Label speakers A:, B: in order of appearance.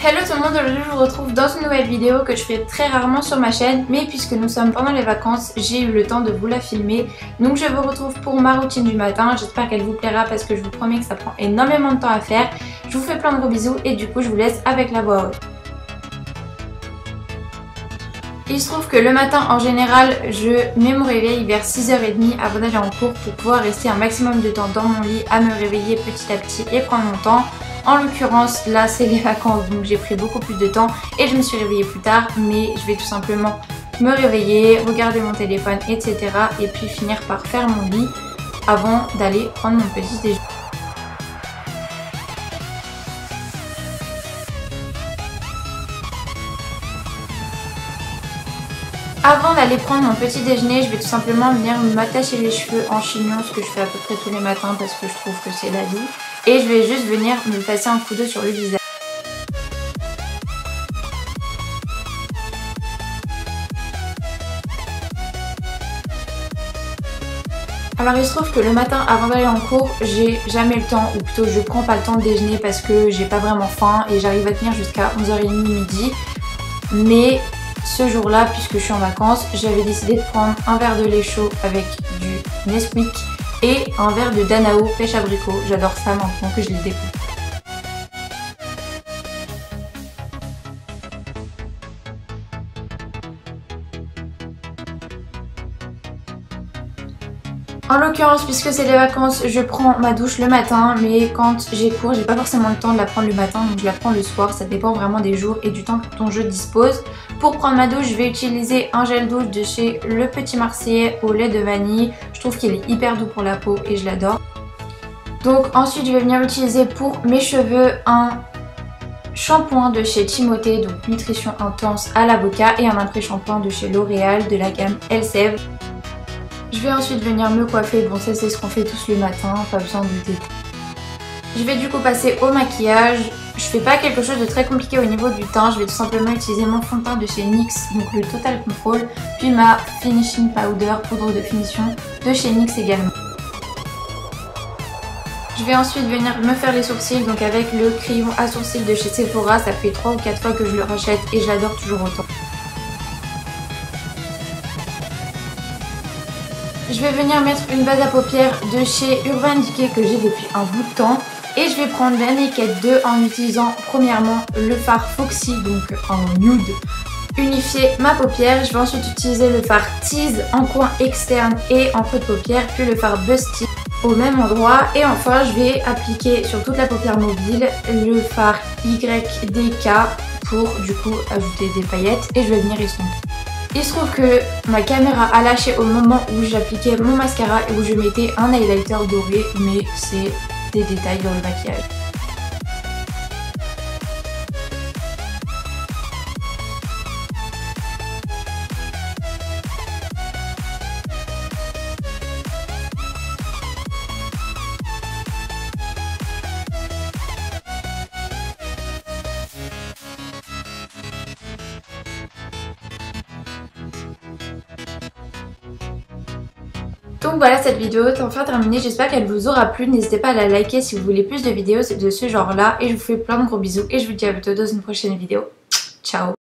A: Hello tout le monde, aujourd'hui je vous retrouve dans une nouvelle vidéo que je fais très rarement sur ma chaîne, mais puisque nous sommes pendant les vacances, j'ai eu le temps de vous la filmer. Donc je vous retrouve pour ma routine du matin, j'espère qu'elle vous plaira parce que je vous promets que ça prend énormément de temps à faire. Je vous fais plein de gros bisous et du coup je vous laisse avec la voix haute. Il se trouve que le matin en général, je mets mon réveil vers 6h30 avant d'aller en cours pour pouvoir rester un maximum de temps dans mon lit à me réveiller petit à petit et prendre mon temps. En l'occurrence, là c'est les vacances donc j'ai pris beaucoup plus de temps et je me suis réveillée plus tard, mais je vais tout simplement me réveiller, regarder mon téléphone, etc. et puis finir par faire mon lit avant d'aller prendre mon petit déjeuner. Avant d'aller prendre mon petit déjeuner, je vais tout simplement venir m'attacher les cheveux en chignon, ce que je fais à peu près tous les matins parce que je trouve que c'est la vie. Et je vais juste venir me passer un coup d'eau sur le visage. Alors il se trouve que le matin avant d'aller en cours, j'ai jamais le temps, ou plutôt je prends pas le temps de déjeuner parce que j'ai pas vraiment faim et j'arrive à tenir jusqu'à 11h30 midi. Mais ce jour-là, puisque je suis en vacances, j'avais décidé de prendre un verre de lait chaud avec du Nesquik et un verre de Danao pêche abricot. J'adore ça maintenant que je l'ai découvert. En l'occurrence, puisque c'est les vacances, je prends ma douche le matin, mais quand j'ai cours, j'ai pas forcément le temps de la prendre le matin, donc je la prends le soir. Ça dépend vraiment des jours et du temps dont je dispose. Pour prendre ma douche, je vais utiliser un gel douche de chez Le Petit Marseillais au lait de vanille. Je trouve qu'il est hyper doux pour la peau et je l'adore. Donc ensuite, je vais venir utiliser pour mes cheveux un shampoing de chez Timothée, donc nutrition intense à l'avocat, et un après-shampoing de chez L'Oréal de la gamme Elseve. Je vais ensuite venir me coiffer, bon ça c'est ce qu'on fait tous le matin, pas besoin de détails. Je vais du coup passer au maquillage. Je fais pas quelque chose de très compliqué au niveau du teint, je vais tout simplement utiliser mon fond de teint de chez NYX, donc le Total Control, puis ma Finishing Powder, poudre de finition de chez NYX également. Je vais ensuite venir me faire les sourcils, donc avec le crayon à sourcils de chez Sephora, ça fait 3 ou 4 fois que je le rachète et je l'adore toujours autant. Je vais venir mettre une base à paupières de chez Urban Decay que j'ai depuis un bout de temps. Et je vais prendre la Naked 2 en utilisant premièrement le fard Foxy, donc en nude, unifier ma paupière. Je vais ensuite utiliser le fard Tease en coin externe et en creux de paupière, puis le fard Busty au même endroit. Et enfin je vais appliquer sur toute la paupière mobile le fard YDK pour du coup ajouter des paillettes et je vais venir estomper. Il se trouve que ma caméra a lâché au moment où j'appliquais mon mascara et où je mettais un highlighter doré, mais c'est des détails dans le maquillage. Donc voilà, cette vidéo est enfin terminée, j'espère qu'elle vous aura plu, n'hésitez pas à la liker si vous voulez plus de vidéos de ce genre là et je vous fais plein de gros bisous et je vous dis à bientôt dans une prochaine vidéo. Ciao.